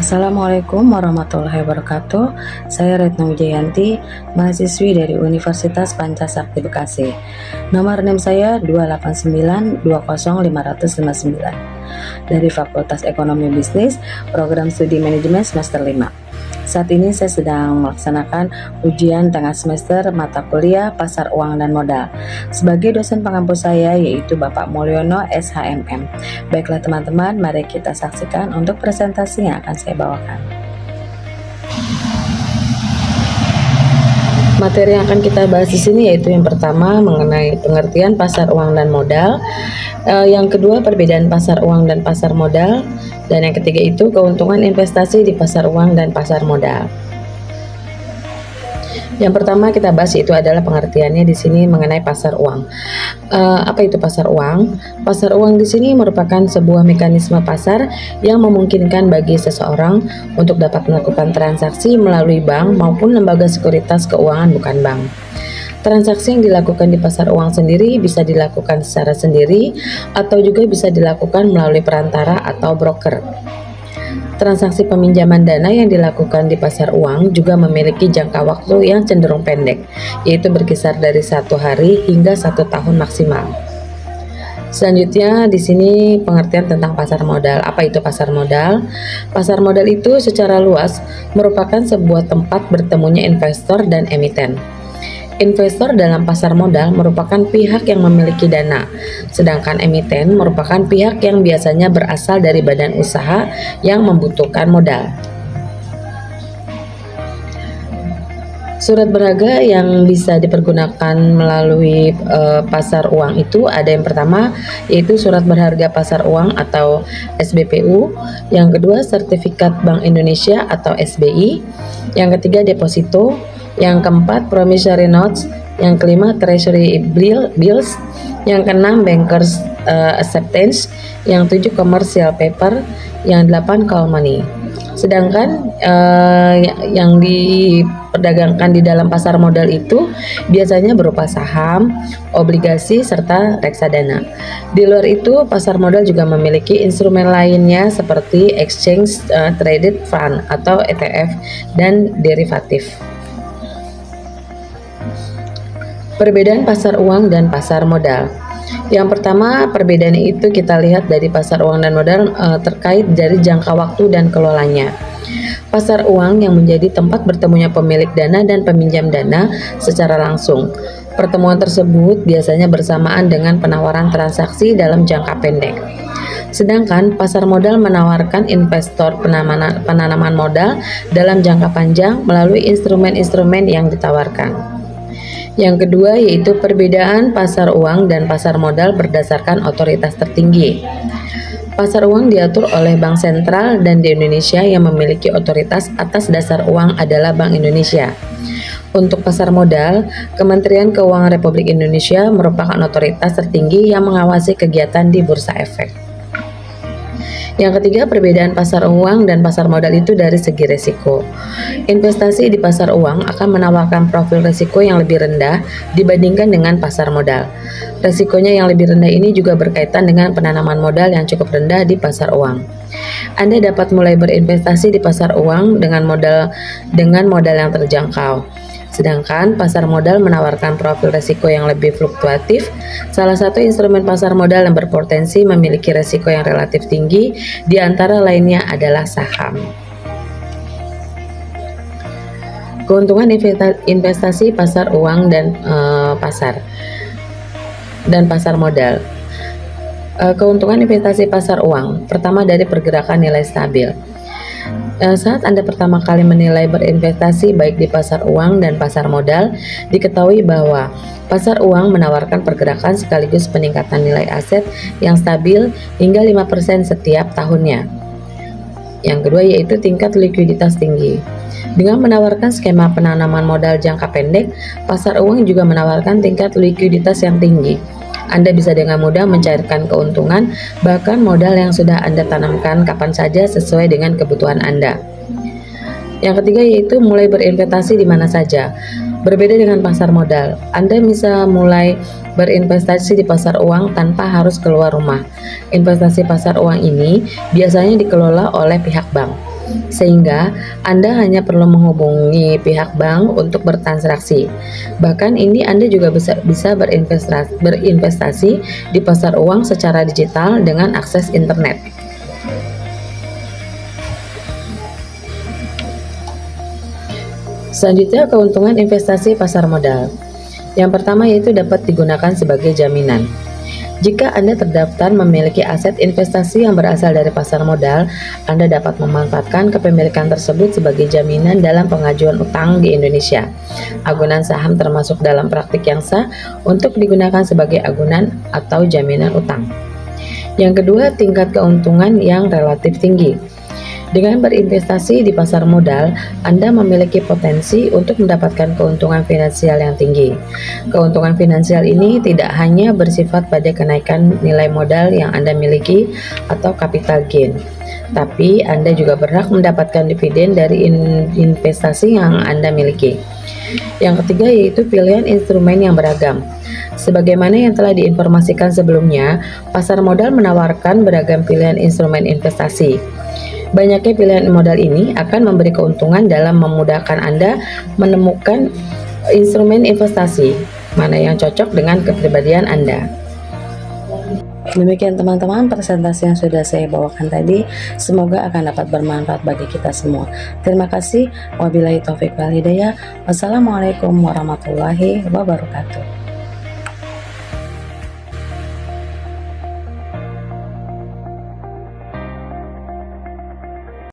Assalamualaikum warahmatullahi wabarakatuh. Saya Retno Wijayanti, mahasiswi dari Universitas Pancasakti Bekasi. Nomor NIM saya 289205559 dari Fakultas Ekonomi Bisnis, Program Studi Manajemen semester 5. Saat ini saya sedang melaksanakan ujian tengah semester mata kuliah Pasar Uang dan Modal. Sebagai dosen pengampu saya yaitu Bapak Mulyono SHMM. Baiklah teman-teman, mari kita saksikan untuk presentasi yang akan saya bawakan. Materi yang akan kita bahas di sini yaitu yang pertama mengenai pengertian pasar uang dan modal, yang kedua perbedaan pasar uang dan pasar modal, dan yang ketiga itu keuntungan investasi di pasar uang dan pasar modal. Yang pertama kita bahas itu adalah pengertiannya di sini mengenai pasar uang. Apa itu pasar uang? Pasar uang di sini merupakan sebuah mekanisme pasar yang memungkinkan bagi seseorang untuk dapat melakukan transaksi melalui bank maupun lembaga sekuritas keuangan bukan bank. Transaksi yang dilakukan di pasar uang sendiri bisa dilakukan secara sendiri atau juga bisa dilakukan melalui perantara atau broker. Transaksi peminjaman dana yang dilakukan di pasar uang juga memiliki jangka waktu yang cenderung pendek, yaitu berkisar dari 1 hari hingga 1 tahun maksimal. Selanjutnya di sini pengertian tentang pasar modal. Apa itu pasar modal? Pasar modal itu secara luas merupakan sebuah tempat bertemunya investor dan emiten. Investor dalam pasar modal merupakan pihak yang memiliki dana, sedangkan emiten merupakan pihak yang biasanya berasal dari badan usaha yang membutuhkan modal. Surat berharga yang bisa dipergunakan melalui pasar uang itu ada yang pertama yaitu surat berharga pasar uang atau SBPU, yang kedua sertifikat Bank Indonesia atau SBI, yang ketiga deposito, yang keempat promissory notes, yang kelima treasury bills, yang keenam bankers acceptance, yang tujuh commercial paper, yang delapan call money. Sedangkan yang diperdagangkan di dalam pasar modal itu biasanya berupa saham, obligasi, serta reksadana. Di luar itu, pasar modal juga memiliki instrumen lainnya seperti exchange traded fund atau ETF dan derivatif. Perbedaan pasar uang dan pasar modal. Yang pertama, perbedaan itu kita lihat dari pasar uang dan modal terkait dari jangka waktu dan kelolanya. Pasar uang yang menjadi tempat bertemunya pemilik dana dan peminjam dana secara langsung. Pertemuan tersebut biasanya bersamaan dengan penawaran transaksi dalam jangka pendek. Sedangkan pasar modal menawarkan investor penanaman modal dalam jangka panjang melalui instrumen-instrumen yang ditawarkan. Yang kedua yaitu perbedaan pasar uang dan pasar modal berdasarkan otoritas tertinggi. Pasar uang diatur oleh Bank Sentral dan di Indonesia yang memiliki otoritas atas dasar uang adalah Bank Indonesia. Untuk pasar modal, Kementerian Keuangan Republik Indonesia merupakan otoritas tertinggi yang mengawasi kegiatan di Bursa Efek. Yang ketiga, perbedaan pasar uang dan pasar modal itu dari segi risiko. Investasi di pasar uang akan menawarkan profil risiko yang lebih rendah dibandingkan dengan pasar modal. Risikonya yang lebih rendah ini juga berkaitan dengan penanaman modal yang cukup rendah di pasar uang. Anda dapat mulai berinvestasi di pasar uang dengan modal yang terjangkau. Sedangkan pasar modal menawarkan profil risiko yang lebih fluktuatif. Salah satu instrumen pasar modal yang berpotensi memiliki risiko yang relatif tinggi di antara lainnya adalah saham. Keuntungan investasi pasar uang dan pasar modal. Keuntungan investasi pasar uang. Pertama, dari pergerakan nilai stabil. Saat Anda pertama kali menilai berinvestasi baik di pasar uang dan pasar modal, diketahui bahwa pasar uang menawarkan pergerakan sekaligus peningkatan nilai aset yang stabil hingga 5% setiap tahunnya. Yang kedua yaitu tingkat likuiditas tinggi. Dengan menawarkan skema penanaman modal jangka pendek, pasar uang juga menawarkan tingkat likuiditas yang tinggi. Anda bisa dengan mudah mencairkan keuntungan bahkan modal yang sudah Anda tanamkan kapan saja sesuai dengan kebutuhan Anda. Yang ketiga yaitu mulai berinvestasi di mana saja. Berbeda dengan pasar modal, Anda bisa mulai berinvestasi di pasar uang tanpa harus keluar rumah. Investasi pasar uang ini biasanya dikelola oleh pihak bank. Sehingga Anda hanya perlu menghubungi pihak bank untuk bertransaksi. Bahkan ini Anda juga bisa berinvestasi di pasar uang secara digital dengan akses internet. Selanjutnya, keuntungan investasi pasar modal. Yang pertama yaitu dapat digunakan sebagai jaminan. Jika Anda terdaftar memiliki aset investasi yang berasal dari pasar modal, Anda dapat memanfaatkan kepemilikan tersebut sebagai jaminan dalam pengajuan utang di Indonesia. Agunan saham termasuk dalam praktik yang sah untuk digunakan sebagai agunan atau jaminan utang. Yang kedua, tingkat keuntungan yang relatif tinggi. Dengan berinvestasi di pasar modal, Anda memiliki potensi untuk mendapatkan keuntungan finansial yang tinggi. Keuntungan finansial ini tidak hanya bersifat pada kenaikan nilai modal yang Anda miliki atau capital gain, tapi Anda juga berhak mendapatkan dividen dari investasi yang Anda miliki. Yang ketiga yaitu pilihan instrumen yang beragam. Sebagaimana yang telah diinformasikan sebelumnya, pasar modal menawarkan beragam pilihan instrumen investasi. Banyaknya pilihan modal ini akan memberi keuntungan dalam memudahkan Anda menemukan instrumen investasi mana yang cocok dengan kepribadian Anda. Demikian teman-teman presentasi yang sudah saya bawakan tadi, semoga akan dapat bermanfaat bagi kita semua. Terima kasih. Wabillahi taufik wal hidayah. Wassalamualaikum warahmatullahi wabarakatuh.